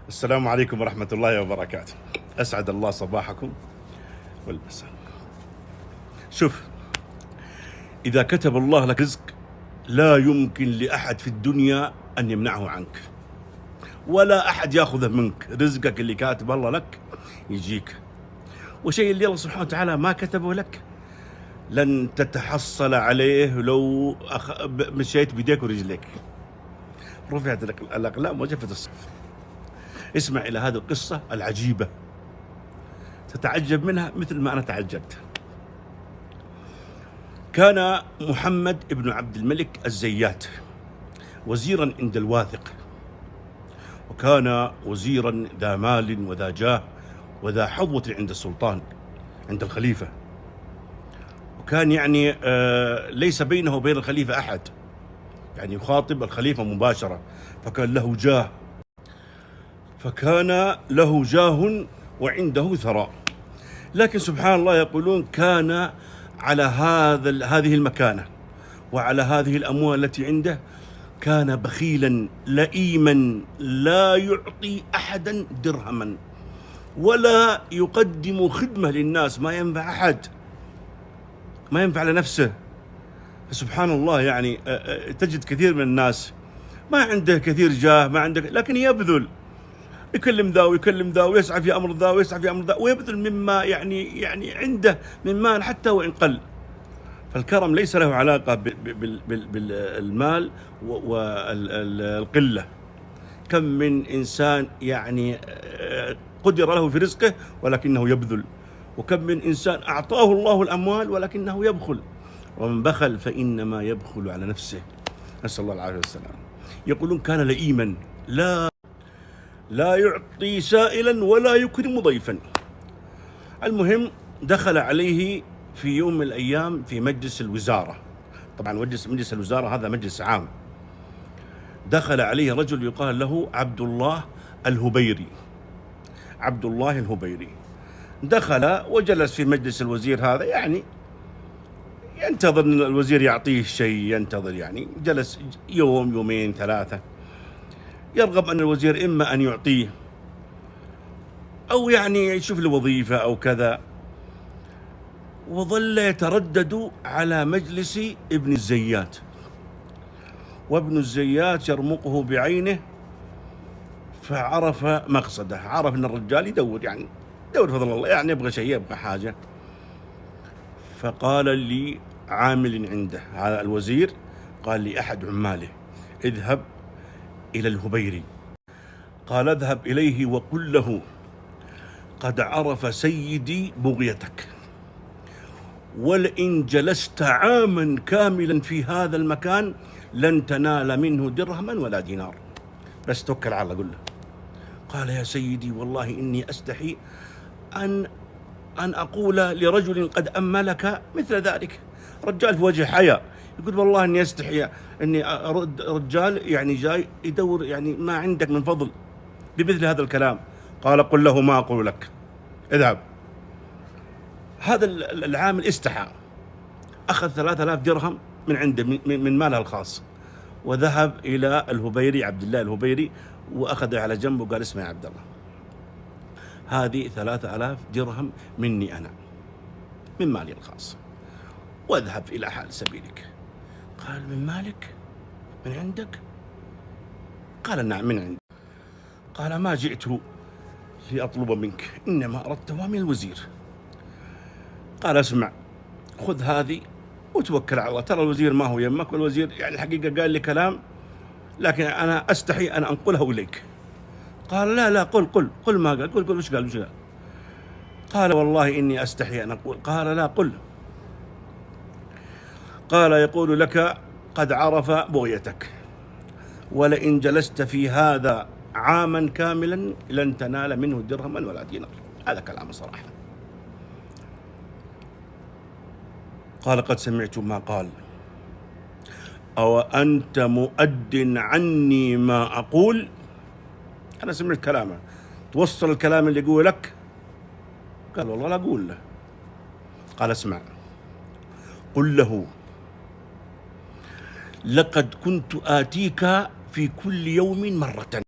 السلام عليكم ورحمة الله وبركاته. أسعد الله صباحكم والمساء. شوف، إذا كتب الله لك رزق لا يمكن لأحد في الدنيا أن يمنعه عنك، ولا أحد يأخذه منك. رزقك اللي كاتب الله لك يجيك، وشيء اللي الله سبحانه وتعالى ما كتبه لك لن تتحصل عليه لو مشيت بيديك ورجليك. رفعت الأقلام وجفت الصحف. اسمع إلى هذه القصة العجيبة، تتعجب منها مثل ما أنا تعجبت. كان محمد ابن عبد الملك الزيات وزيرا عند الواثق، وكان وزيرا ذا مال وذا جاه وذا حظوة عند السلطان، عند الخليفة. وكان يعني ليس بينه وبين الخليفة أحد، يعني يخاطب الخليفة مباشرة. فكان له جاه وعنده ثراء. لكن سبحان الله، يقولون كان على هذه المكانة وعلى هذه الأموال التي عنده كان بخيلا لئيما، لا يعطي أحدا درهما ولا يقدم خدمة للناس، ما ينفع أحد، ما ينفع لنفسه. سبحان الله، يعني تجد كثير من الناس ما عنده كثير جاه، ما عنده، لكن يبذل، يكلم ذا ويكلم ذا ويسعى في أمر ذا ويسعى في أمر ذا، ويبذل مما يعني عنده من مال حتى وإن قل. فالكرم ليس له علاقة بالمال والقلة. كم من إنسان يعني قدر له في رزقه ولكنه يبذل، وكم من إنسان أعطاه الله الأموال ولكنه يبخل، ومن بخل فإنما يبخل على نفسه، نسأل الله العافية والسلام. يقولون كان لئيما، لا يعطي سائلا ولا يكرم ضيفا. المهم، دخل عليه في يوم من الأيام في مجلس الوزارة. طبعا مجلس الوزارة هذا مجلس عام. دخل عليه رجل يقال له عبد الله الهبيري. دخل وجلس في مجلس الوزير هذا، يعني ينتظر أن الوزير يعطيه شيء، ينتظر، يعني جلس يوم يومين ثلاثة، يرغب أن الوزير إما أن يعطيه أو يعني يشوف له وظيفة أو كذا. وظل يتردد على مجلس ابن الزيات، وابن الزيات يرمقه بعينه، فعرف مقصده، عرف أن الرجال يدور، يعني دور فضل الله، يعني يبغى شيء، يبغى حاجة. فقال لي عامل عنده، هذا الوزير قال لي أحد عماله: اذهب إلى الهبيري. قال: اذهب إليه وقل له: قد عرف سيدي بغيتك، ولئن جلست عاما كاملا في هذا المكان لن تنال منه درهما ولا دينار. بس توكل على الله، قل له. قال: يا سيدي، والله إني أستحي أن أقول لرجل قد أملك مثل ذلك. رجال في وجه حياء، يقول: والله إني أستحي إني أرد رجال يعني جاي يدور يعني ما عندك من فضل بمثل هذا الكلام. قال: قل له ما أقول لك، اذهب. هذا العامل استحى، أخذ 3000 درهم من عنده من ماله الخاص، وذهب إلى الهبيري، عبد الله الهبيري، وأخذ على جنبه وقال: اسمع يا عبد الله، هذه 3000 درهم مني أنا، من مالي الخاص، واذهب إلى حال سبيلك. قال: من مالك؟ من عندك؟ قال: نعم، من عندي. قال: ما جئت لأطلب منك، إنما أردتها من الوزير. قال: اسمع، خذ هذه وتوكل على الله، ترى الوزير ما هو يمك، والوزير يعني الحقيقة قال لي كلام، لكن أنا أستحي أن أنقله إليك. قال: لا، قل ما قال، قل وش قال. قال: والله إني أستحي أن أقول. قال: لا، قل. قال: يقول لك: قد عرف بغيتك، ولئن جلست في هذا عاما كاملا لن تنال منه درهما ولا دينار. هذا كلام صراحة. قال: قد سمعت ما قال، أو أنت مؤد عني ما أقول؟ أنا سمعت كلامه، توصل الكلام اللي يقول لك؟ قال: والله لا أقول له. قال: اسمع، قل له: لقد كنت آتيك في كل يوم مرة،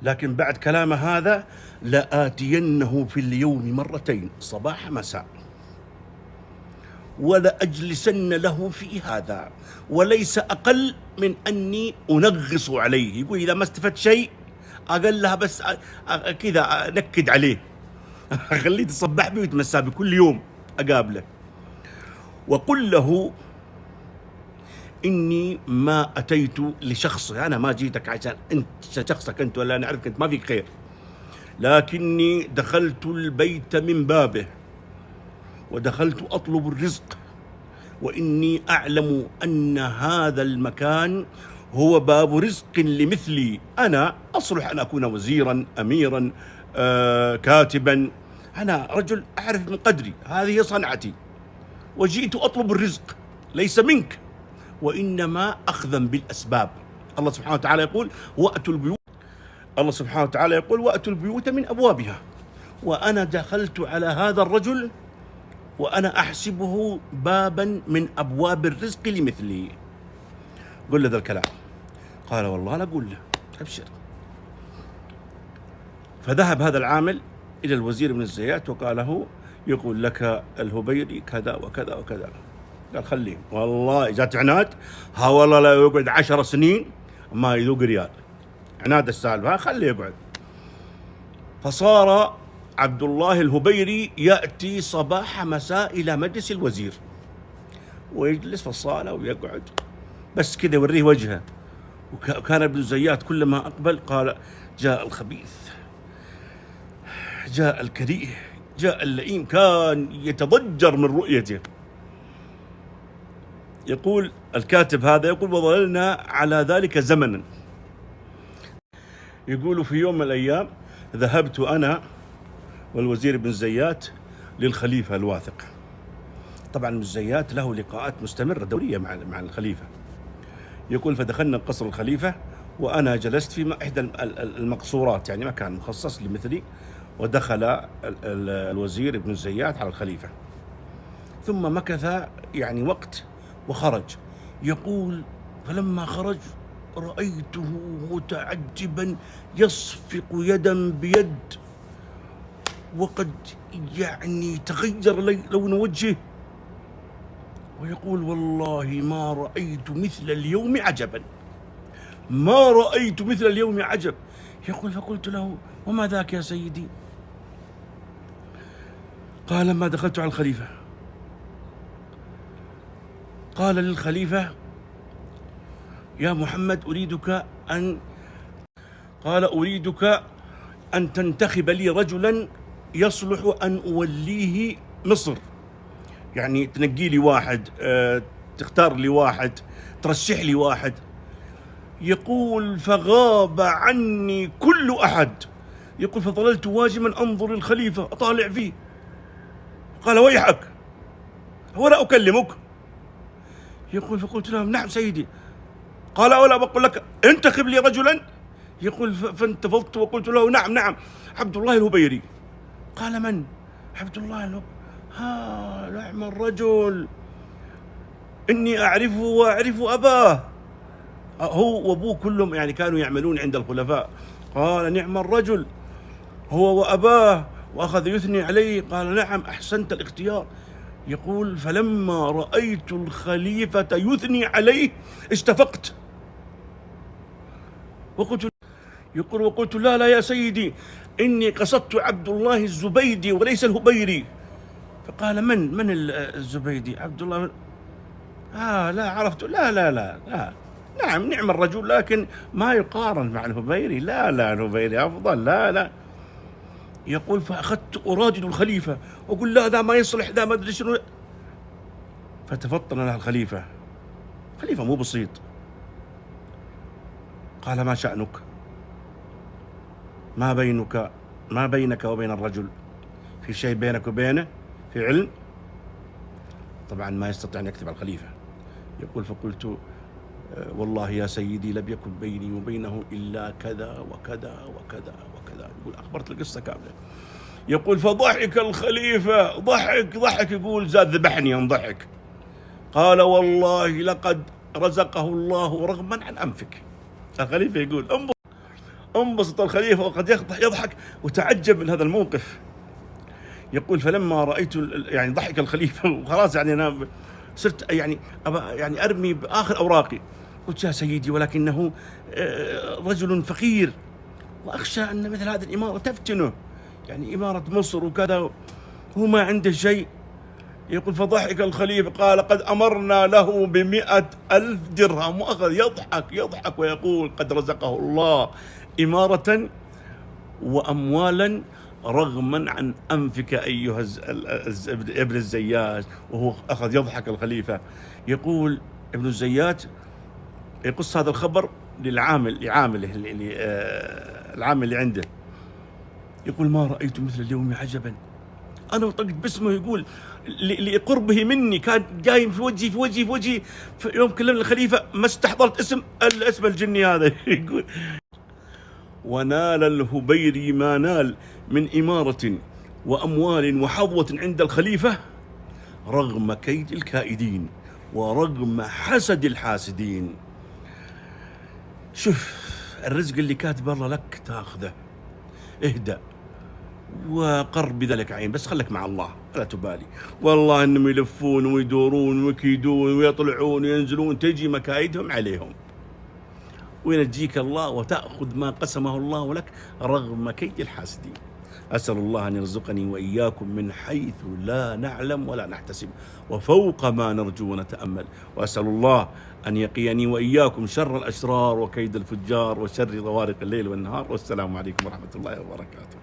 لكن بعد كلامه هذا لآتينه في اليوم مرتين صباح مساء ولأجلسن له في هذا، وليس أقل من أني أنغص عليه. يقول إذا ما استفدت شيء أقلها بس كذا أنكد عليه أخليه يتصبح بي ويتمسى بي كل يوم أقابله. وقل له إني ما أتيت لشخصي، أنا ما جيتك عشان أنت شخصك أنت ولا أنا أعرفك أنت ما فيك خير، لكني دخلت البيت من بابه ودخلت أطلب الرزق، وإني أعلم أن هذا المكان هو باب رزق لمثلي. أنا أصلح أن أكون وزيرا، أميرا، كاتبا، أنا رجل أعرف من قدري، هذه صنعتي، وجئت أطلب الرزق ليس منك وإنما أخذا بالأسباب. الله سبحانه وتعالى يقول وأتوا البيوت، الله سبحانه وتعالى يقول وأتوا البيوت من أبوابها، وأنا دخلت على هذا الرجل وأنا أحسبه بابا من أبواب الرزق لمثلي. قل له ذا الكلام. قال والله لا أقول له، أبشر. فذهب هذا العامل إلى الوزير بن الزيات وقال له يقول لك الهبيري كذا وكذا وكذا. قال خليه، والله جات عناد، ها والله لا يقعد 10 سنين ما يذوق ريال، عناد السالفة، خليه يقعد. فصار عبد الله الهبيري يأتي صباح مساء إلى مجلس الوزير ويجلس في الصالة ويقعد بس كذا يوريه وجهه. وكان ابن الزيات كلما أقبل قال جاء الخبيث، جاء الكريه، جاء اللئيم، كان يتضجر من رؤيته. يقول الكاتب هذا يقول وظللنا على ذلك زمنا. يقول في يوم من الأيام ذهبت أنا والوزير بن الزيات للخليفة الواثق. طبعا ابن الزيات له لقاءات مستمرة دورية مع الخليفة. يقول فدخلنا قصر الخليفة وأنا جلست في إحدى المقصورات، يعني مكان مخصص لمثلي، ودخل الوزير ابن الزيات على الخليفة ثم مكث يعني وقت وخرج. يقول فلما خرج رأيته متعجبا يصفق يدا بيد، وقد يعني تغير لون وجهه، ويقول والله ما رأيت مثل اليوم عجبا، ما رأيت مثل اليوم عجب. يقول فقلت له وما ذاك يا سيدي؟ قال لما دخلت على الخليفة قال للخليفة يا محمد أريدك أن تنتخب لي رجلا يصلح أن أوليه مصر، يعني تنقي لي واحد، تختار لي واحد، ترشح لي واحد. يقول فغاب عني كل أحد. يقول فظللت واجما أنظر الخليفة أطالع فيه. قال ويحك ولا أكلمك. يقول فقلت له نعم سيدي. قال أولا بقول لك انتخب لي رجلا. يقول فانتفضت وقلت له نعم عبد الله الهبيري. قال من؟ عبد الله الهبيري. نعم الرجل، إني أعرفه وأعرف أباه، هو وأبوه كلهم يعني كانوا يعملون عند الخلفاء. قال نعم الرجل هو وأباه، وأخذ يثني عليه. قال نعم أحسنت الاختيار. يقول فلما رأيت الخليفة يثني عليه اشتفقت وقلت لا يا سيدي إني قصدت عبد الله الزبيدي وليس الهبيري. فقال من الزبيدي؟ عبد الله. لا عرفت. لا نعم الرجل، لكن ما يقارن مع الهبيري. لا الهبيري أفضل. لا. يقول فأخذت أرادد الخليفة وأقول لا ذا ما يصلح، ذا ما أدري شنو. فتفطن له الخليفة مو بسيط. قال ما شأنك؟ ما بينك وبين الرجل في شيء بينك وبينه في علم؟ طبعا ما يستطيع أن يكتب على الخليفة. يقول فقلت والله يا سيدي لم يكن بيني وبينه إلا كذا وكذا وكذا وكذا. يقول أخبرت القصة كاملة. يقول فضحك الخليفة ضحك يقول زاد ذبحني أن ضحك. قال والله لقد رزقه الله رغما عن أنفك. الخليفة يقول انظر انبسط الخليفة وقد يضحك وتعجب من هذا الموقف. يقول فلما رأيت يعني ضحك الخليفة وخلاص يعني أنا صرت يعني يعني أرمي بآخر أوراقي، قلت يا سيدي ولكنه رجل فقير وأخشى أن مثل هذه الإمارة تفتنه، يعني إمارة مصر وكذا هو ما عنده شيء. يقول فضحك الخليفة قال قد أمرنا له ب100,000 درهم، وأخذ يضحك ويقول قد رزقه الله إمارة وأموالا رغما عن أنفك أيها ابن الزيات. وهو أخذ يضحك الخليفة. يقول ابن الزيات يقص هذا الخبر لعامله العامل اللي عنده، يقول ما رأيت مثل اليوم عجبا. أنا طقت باسمه، يقول لقربه مني كان جاي في وجهي يوم كلمني الخليفة ما استحضرت اسم الجني هذا. يقول ونال الهبيري ما نال من إمارة وأموال وحظوة عند الخليفة رغم كيد الكائدين ورغم حسد الحاسدين. شوف الرزق اللي كاتب الله لك تاخذه، اهدأ وقر بذلك عين، بس خلك مع الله لا تبالي. والله انهم يلفون ويدورون ويكيدون ويطلعون وينزلون، تجي مكايدهم عليهم وينجيك الله وتأخذ ما قسمه الله لك رغم كيد الحاسدين. أسأل الله أن يرزقني وإياكم من حيث لا نعلم ولا نحتسب وفوق ما نرجو ونتأمل، وأسأل الله أن يقيني وإياكم شر الأشرار وكيد الفجار وشر طوارق الليل والنهار. والسلام عليكم ورحمة الله وبركاته.